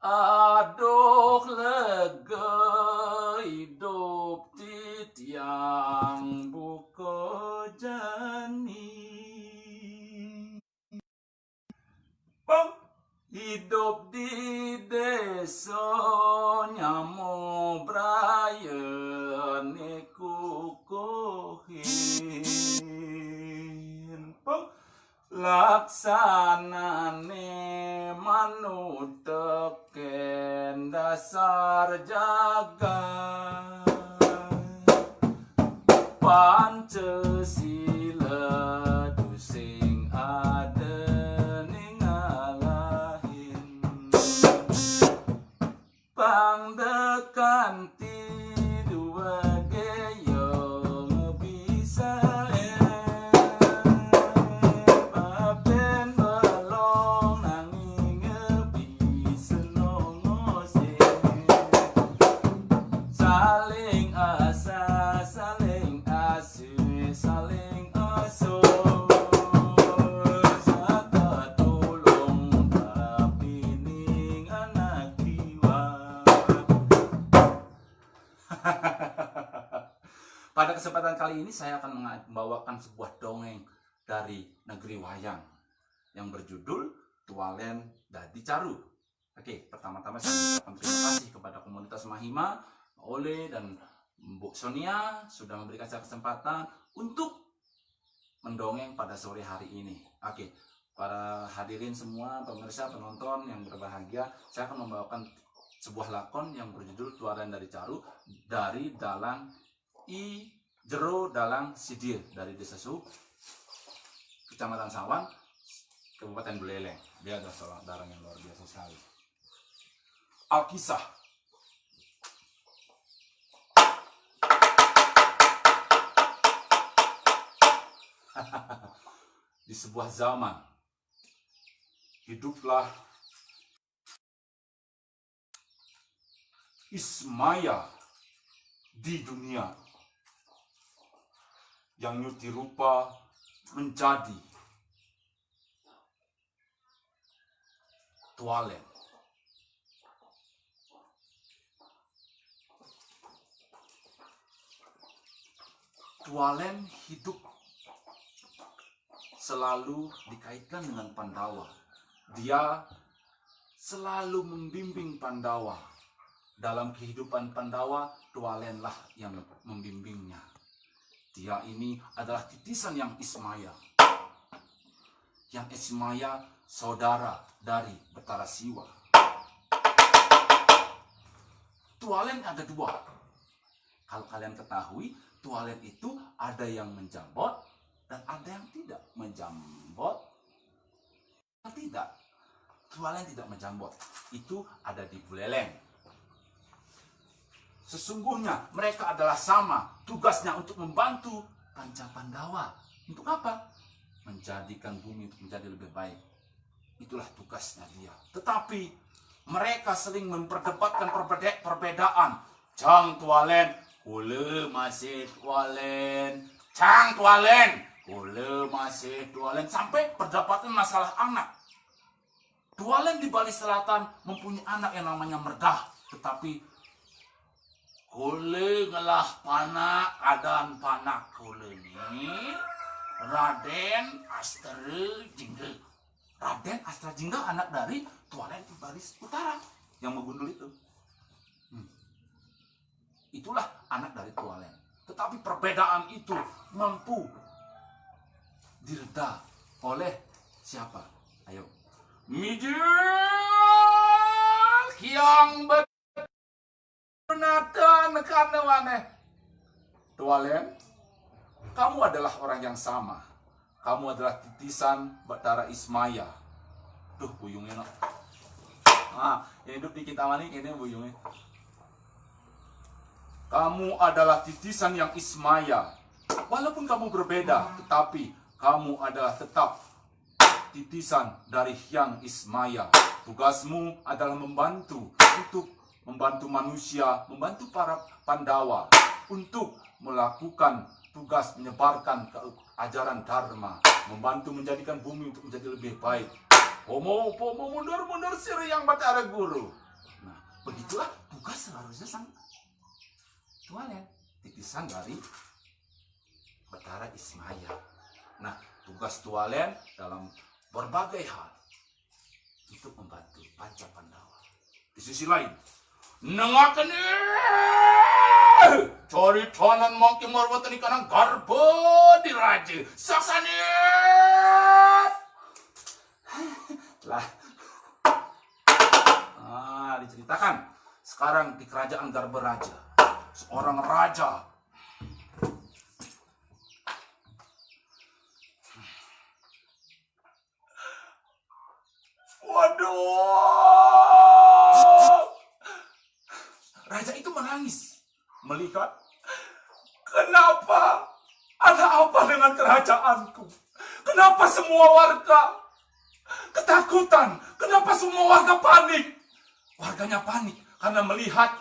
Aduh lega hidup titiang buko jani. Bang, hidup di desa nyamo braya neku kohin. Bang, laksanane manut teken dasar jagat Pancasila dusing ada ning ngalahin pangdekanti dua geyong bisa Pada kesempatan kali ini saya akan membawakan sebuah dongeng dari negeri wayang yang berjudul Tualen Dadi Caru. Oke, pertama-tama saya ucapkan terima kasih kepada komunitas Mahima, Ole dan Bu Sonia sudah memberikan saya kesempatan untuk mendongeng pada sore hari ini. Oke, para hadirin semua, pemirsa, penonton yang berbahagia, saya akan membawakan sebuah lakon yang berjudul Tualen Dadi Caru dari dalang I Jero Dalang Sidir dari Desa Su, Kecamatan Sawang, Kabupaten Buleleng. Dia adalah seorang dalang yang luar biasa sekali. Alkisah. Di sebuah zaman, hiduplah Ismaya di dunia yang nyuti rupa menjadi Tualen. Tualen hidup selalu dikaitkan dengan Pandawa. Dia selalu membimbing Pandawa. Dalam kehidupan Pandawa, Tualenlah yang membimbingnya. Dia ini adalah titisan yang Ismaya. Yang Ismaya saudara dari Betara Siwa. Tualen ada dua. Kalau kalian ketahui, Tualen itu ada yang menjambot dan ada yang tidak menjambot. Tidak. Tualen tidak menjambot. Itu ada di Buleleng. Sesungguhnya mereka adalah sama, tugasnya untuk membantu Panca Pandawa. Untuk apa? Menjadikan bumi untuk menjadi lebih baik. Itulah tugasnya dia. Tetapi mereka sering memperdebatkan perbedaan. Cang Tualen, kule masih Tualen. Cang Tualen, kule masih Tualen. Sampai perdebatan masalah anak. Tualen di Bali Selatan mempunyai anak yang namanya Merdah. Tetapi kule ngelah panak adan panak kule ni Raden Astra Jingga. Raden Astra Jingga anak dari Tualen di Bali Utara yang megundul itu. Itulah anak dari Tualen. Tetapi perbedaan itu mampu direda oleh siapa? Ayo. Mijil Kiang Nathan Kanewane. Tualen, kamu adalah orang yang sama. Kamu adalah titisan Betara Ismaya. Duh, buyungnya no. Yang hidup di Kintamani ini buyungnya. Kamu adalah titisan yang Ismaya. Walaupun kamu berbeda, tetapi kamu adalah tetap titisan dari Hyang Ismaya. Tugasmu adalah membantu manusia, membantu para Pandawa untuk melakukan tugas menyebarkan ajaran Dharma, membantu menjadikan bumi untuk menjadi lebih baik. Pomo mundur siri yang Betara Guru. Begitulah tugas seharusnya sang Tualen, titisan dari Betara Ismaya. Nah, tugas Tualen dalam berbagai hal untuk membantu Panca Pandawa. Di sisi lain, nengakan cari tanan mangki marwatan ikanang garba diraja saksani lah. Diceritakan sekarang di kerajaan Garba Raja, seorang raja raja itu menangis melihat kenapa ada apa dengan kerajaanku, kenapa semua warga ketakutan, kenapa semua warga panik. Warganya panik karena melihat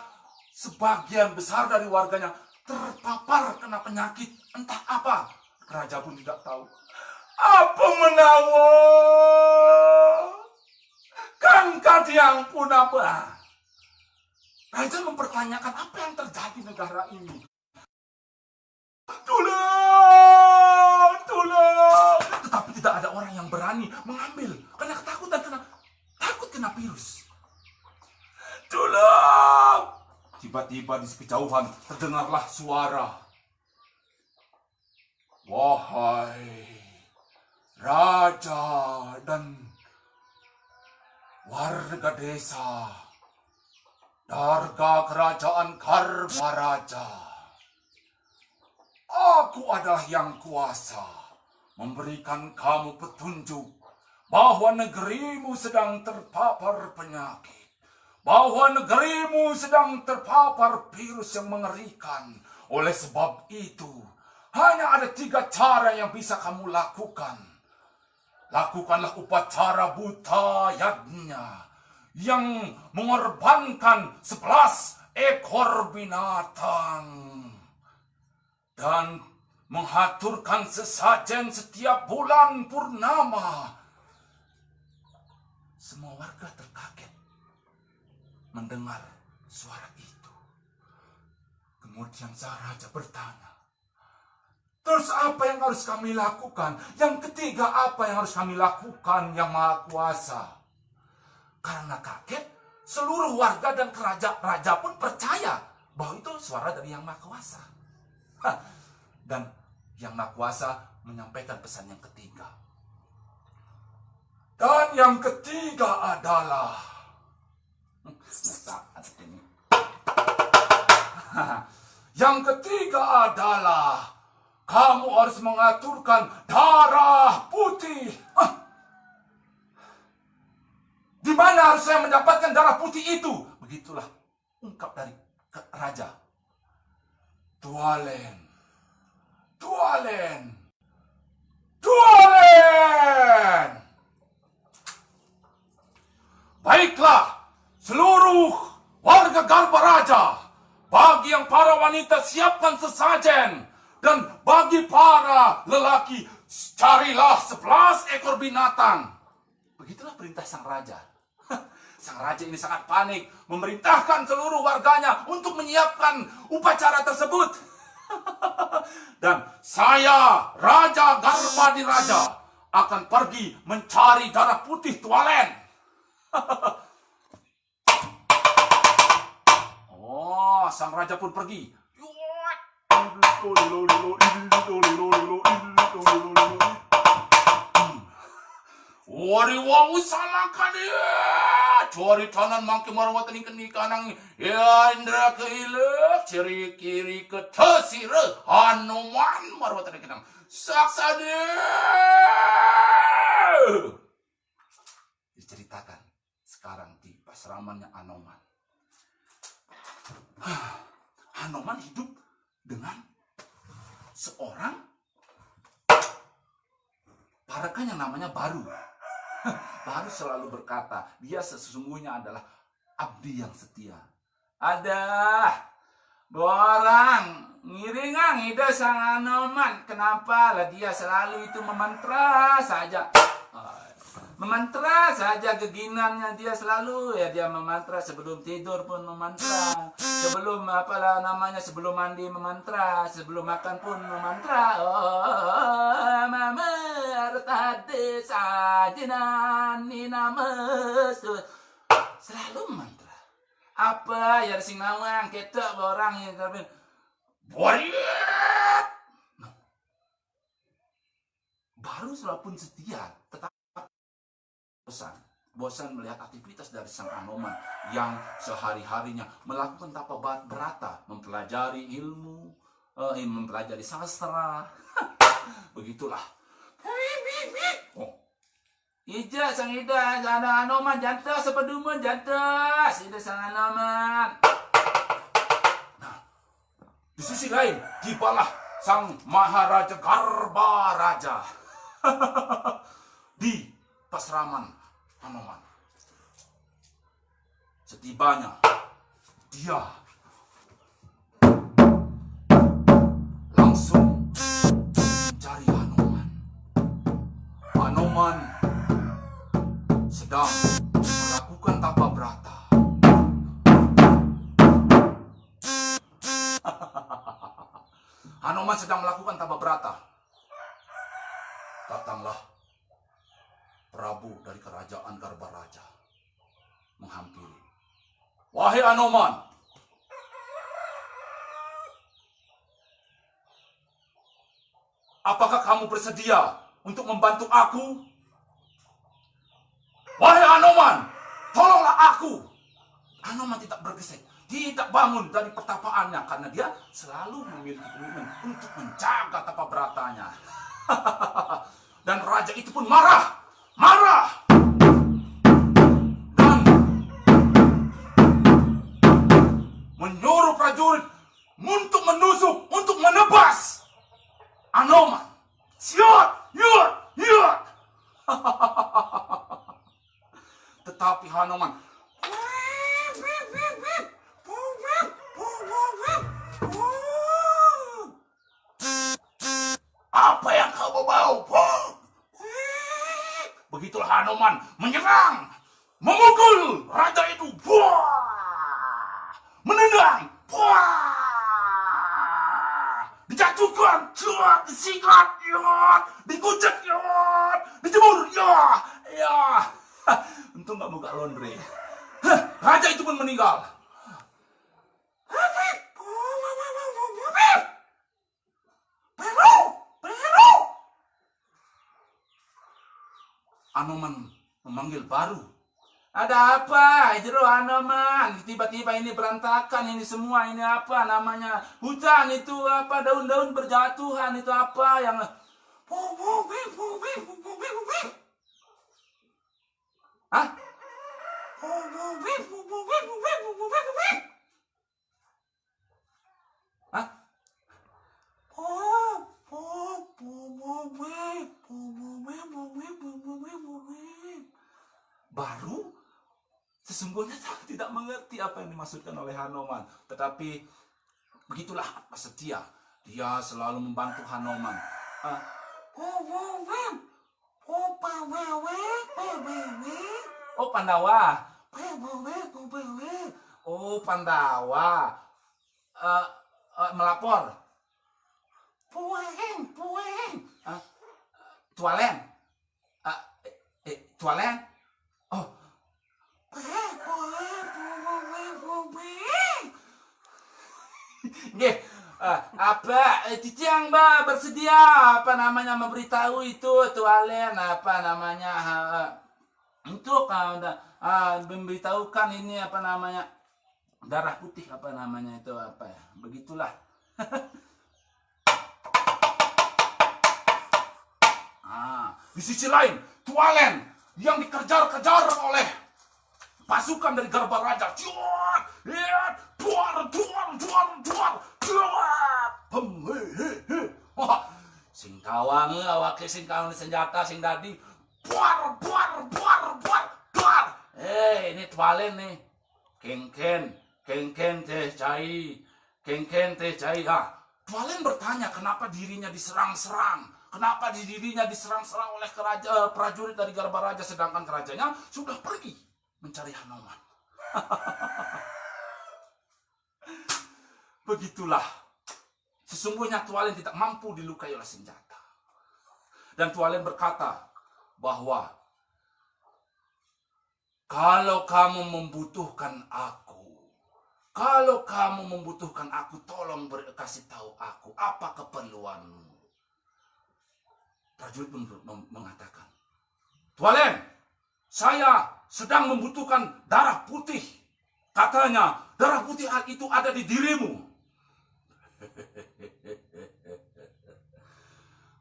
sebagian besar dari warganya terpapar kena penyakit entah apa. Raja pun tidak tahu. Apa menawa Kang Kadiang pun apa? Raja mempertanyakan apa yang terjadi di negara ini. Tolong, tolong. Tetapi tidak ada orang yang berani mengambil karena ketakutan, takut kena virus. Tolong! Tiba-tiba di kejauhan terdengarlah suara. Wahai raja dan warga desa, darga kerajaan Garba Raja, aku adalah yang kuasa memberikan kamu petunjuk bahwa negerimu sedang terpapar penyakit. Bahwa negerimu sedang terpapar virus yang mengerikan. Oleh sebab itu, hanya ada 3 cara yang bisa kamu lakukan. Lakukanlah upacara buta yagnya yang mengorbankan 11 ekor binatang dan mengaturkan sesajen setiap bulan purnama. Semua warga terkaget mendengar suara itu. Kemudian sang raja bertanya, terus apa yang harus kami lakukan? Yang ketiga, apa yang harus kami lakukan yang Maha Kuasa? Karena kaget, seluruh warga dan raja pun percaya bahwa itu suara dari Yang Maha Kuasa. Dan Yang Maha Kuasa menyampaikan pesan yang ketiga. Dan yang ketiga adalah yang ketiga adalah kamu harus mengaturkan darah putih. Di mana harus saya mendapatkan darah putih itu? Begitulah ungkap dari raja. Tualen, Tualen, Tualen. Baiklah, seluruh warga Garba Raja, bagi yang para wanita siapkan sesajen, dan bagi para lelaki carilah 11 ekor binatang. Begitulah perintah sang raja. Sang raja ini sangat panik, memerintahkan seluruh warganya untuk menyiapkan upacara tersebut. Dan saya, Raja Garba Diraja, akan pergi mencari darah putih Tualen. Oh, sang raja pun pergi. Wari wau sama kadia, cari tanan mangki marwatan ikan ikanang ya indra keilek, ciri kiri ketesire Hanuman marwatan ikanang saksade. Diceritakan sekarang di pasramannya Anoman. Anoman hidup dengan seorang parakan yang namanya Baru. Baru selalu berkata, dia sesungguhnya adalah abdi yang setia. Ada orang ngiringang ide sang Anoman. Kenapa lah dia selalu itu memantra saja. memantra saja keginannya dia selalu ya, dia memantra sebelum tidur pun memantra, sebelum apalah namanya, sebelum mandi memantra, sebelum makan pun memantra. Oh mama tade sajinan ninames, selalu memantra. Apa ya sing nawang ketok orang yang tapi Wariat. Nah, baru walaupun setia, tetap bosan melihat aktivitas dari sang Anoman yang sehari-harinya melakukan tapa berata, mempelajari ilmu, mempelajari sastra. Begitulah. Oh. Ija sang ida, sana Anoman jantas sepedumun jantas, ida sang Anoman. Di sisi lain, tibalah sang Maharaja Garbaraja di pasraman Anoman. Setibanya, dia langsung mencari Anoman. Anoman sedang melakukan tapa berata. Anoman sedang melakukan tapa berata. Datanglah Prabu dari kerajaan Garbaraja menghampiri. Wahai Anoman, apakah kamu bersedia untuk membantu aku? Wahai Anoman, tolonglah aku. Anoman tidak bergesek, tidak bangun dari pertapaannya karena dia selalu memiliki komitmen untuk menjaga tapa beratanya. Dan raja itu pun marah dan menyuruh prajurit untuk menusuk, untuk menebas Anoman. Siot. Tetapi Anoman apa yang kau bawa? Begitulah Anoman menyerang, memukul raja itu. Menendang, dijatuhkan, disikat, dikucek, dijemur, ya. Untung gak buka laundry. Raja itu pun meninggal. Anoman memanggil baru. Ada apa? Jero Anoman, tiba-tiba ini berantakan ini semua, ini apa namanya? Hujan itu apa, daun-daun berjatuhan itu apa yang Hah? Hah? Baru sesungguhnya tidak mengerti apa yang dimaksudkan oleh Anoman, tetapi begitulah setia, dia selalu membantu Anoman. Oh Pandawa. Oh Pandawa. Melapor. Tualen. Tualen. Oh. Nggih, apa Cicing Mbak bersedia apa namanya memberitahu itu Tualen apa namanya untuk memberitahukan ini apa namanya darah putih apa namanya itu apa ya, begitulah. Di sisi lain, Tualen yang dikejar-kejar oleh pasukan dari Garbaraja. Singkawang awake singkawang senjata sing dadi. Ini Tualen nih. Kengken teh cai. Tualen bertanya kenapa dirinya diserang-serang. Kenapa di dirinya diserang-serang oleh prajurit dari Garba Raja, sedangkan kerajanya sudah pergi mencari Hanoman. Begitulah. Sesungguhnya Tualen tidak mampu dilukai oleh senjata. Dan Tualen berkata bahwa kalau kamu membutuhkan aku, tolong kasih tahu aku apa keperluanmu. Prajurit pun mengatakan, Tualen, saya sedang membutuhkan darah putih. Katanya, darah putih itu ada di dirimu.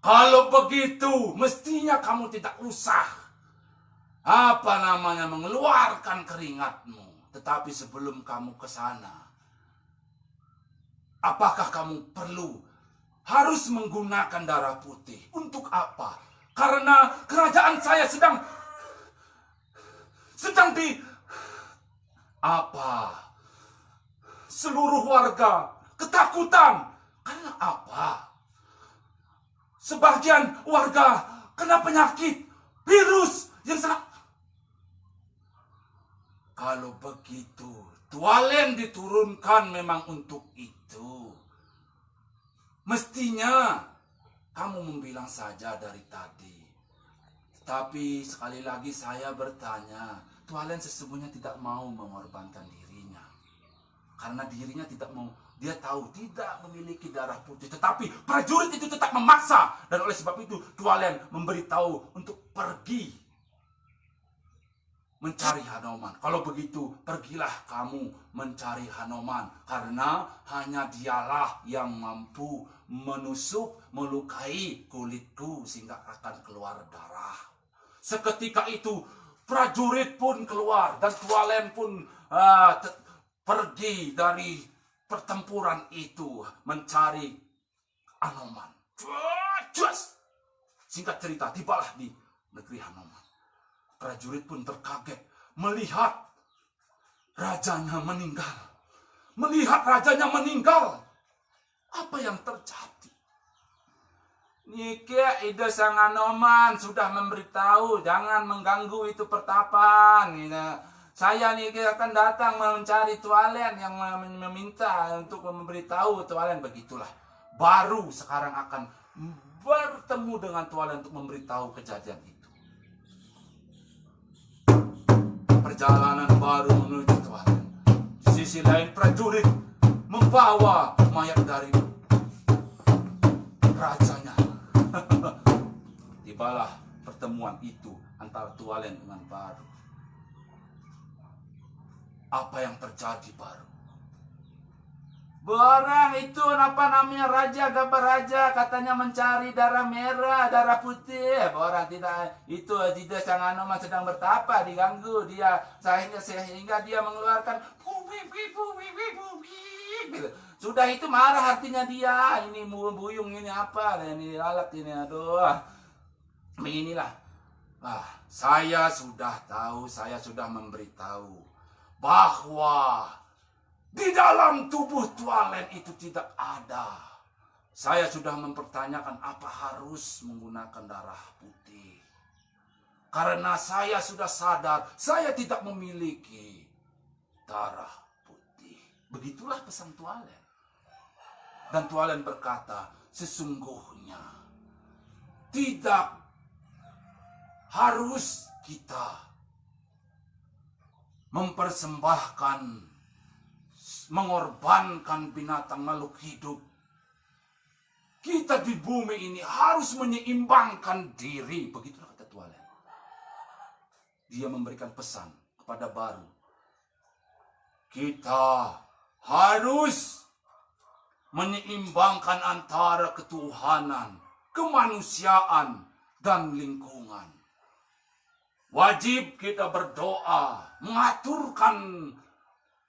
Kalau begitu, mestinya kamu tidak usah mengeluarkan keringatmu. Tetapi sebelum kamu ke sana, apakah kamu harus menggunakan darah putih? Untuk apa? Karena kerajaan saya sedang seluruh warga ketakutan. Karena apa? Sebagian warga kena penyakit virus yang sangat. Kalau begitu, Tualen diturunkan memang untuk itu. Mestinya kamu membilang saja dari tadi. Tapi sekali lagi saya bertanya, Tualen sesungguhnya tidak mau mengorbankan dirinya. Karena dirinya tidak mau, dia tahu tidak memiliki darah putih. Tetapi prajurit itu tetap memaksa. Dan oleh sebab itu Tualen memberitahu untuk pergi mencari Hanoman. Kalau begitu, pergilah kamu mencari Hanoman. Karena hanya dialah yang mampu menusuk, melukai kulitku sehingga akan keluar darah. Seketika itu prajurit pun keluar dan Tualen pun pergi dari pertempuran itu mencari Hanoman. Singkat cerita, tibalah di negeri Hanoman. Prajurit pun terkaget melihat rajanya meninggal. Apa yang terjadi? Nike ide sang Hanoman sudah memberitahu jangan mengganggu itu pertapan. Saya Nike akan datang mencari Tualen yang meminta untuk memberitahu Tualen. Begitulah. Baru sekarang akan bertemu dengan Tualen untuk memberitahu kejadian itu. Perjalanan baru menuju Tualen. Di sisi lain prajurit membawa mayat dari rajanya. Tibalah pertemuan itu antara Tualen dengan Baru. Apa yang terjadi, Baru? Orang itu raja Garba Raja katanya mencari darah merah, darah putih. Orang tidak sang Hanoman sedang bertapa, diganggu dia sehingga dia mengeluarkan gitu. Sudah itu marah hatinya dia. Ini buyung ini apa? Ini alat ini, aduh. Beginilah. Saya sudah tahu, saya sudah memberitahu bahwa di dalam tubuh Tualen itu tidak ada. Saya sudah mempertanyakan apa harus menggunakan darah putih. Karena saya sudah sadar saya tidak memiliki darah putih. Begitulah pesan Tualen. Dan Tualen berkata, sesungguhnya tidak harus kita mengorbankan binatang makhluk hidup. Kita di bumi ini harus menyeimbangkan diri. Begitulah kata Tualen. Dia memberikan pesan kepada Baru. Kita harus menyeimbangkan antara ketuhanan, kemanusiaan, dan lingkungan. Wajib kita berdoa, mengaturkan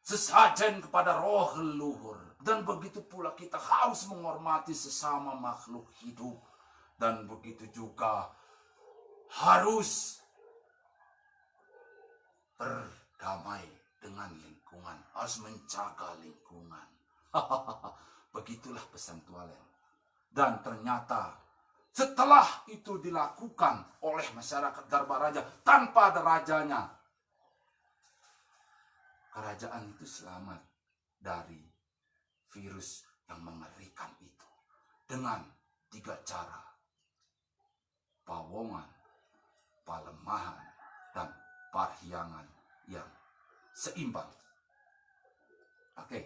sesajen kepada roh leluhur. Dan begitu pula kita harus menghormati sesama makhluk hidup. Dan begitu juga harus berdamai dengan lingkungan. Harus menjaga lingkungan. Begitulah pesan Tualen. Dan ternyata Setelah itu dilakukan oleh masyarakat Garbaraja tanpa ada rajanya, kerajaan itu selamat dari virus yang mengerikan itu dengan 3 cara: pawongan, palemahan, dan parhiangan yang seimbang. Oke.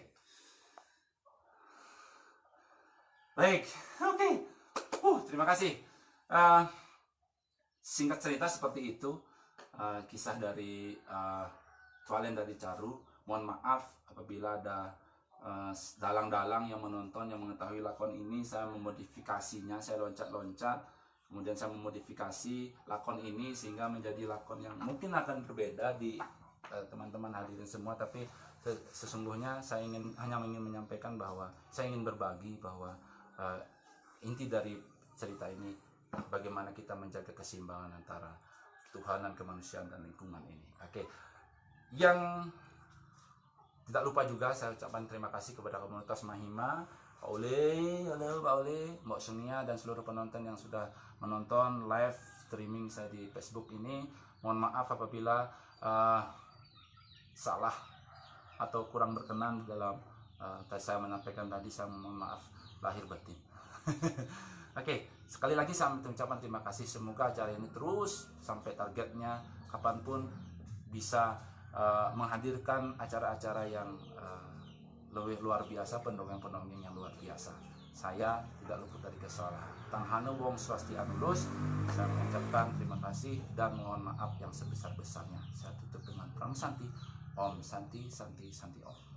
Baik, oke. Terima kasih. Singkat cerita seperti itu, kisah dari Tualen dari Caru. Mohon maaf apabila ada dalang-dalang yang menonton yang mengetahui lakon ini. Saya memodifikasinya, saya loncat-loncat, kemudian saya memodifikasi lakon ini sehingga menjadi lakon yang mungkin akan berbeda di teman-teman hadirin semua, tapi sesungguhnya saya hanya ingin menyampaikan bahwa saya ingin berbagi bahwa inti dari cerita ini bagaimana kita menjaga keseimbangan antara ketuhanan, kemanusiaan, dan lingkungan ini. Oke. Yang tidak lupa juga saya ucapkan terima kasih kepada komunitas Mahima, Pak Ole, halo Pak Ole, Mbak Sunia, dan seluruh penonton yang sudah menonton live streaming saya di Facebook ini. Mohon maaf apabila salah atau kurang berkenan dalam saya menyampaikan tadi. Saya mohon maaf lahir batin. Oke, sekali lagi saya mengucapkan terima kasih. Semoga acara ini terus sampai targetnya, kapanpun bisa menghadirkan acara-acara yang lebih luar biasa, pendongeng-pendongeng yang luar biasa. Saya tidak luput dari kesalahan. Tanghanu wong swasti anulus. Saya mengucapkan terima kasih dan mohon maaf yang sebesar-besarnya. Saya tutup dengan pramusanti. Om Santi Santi Santi Om.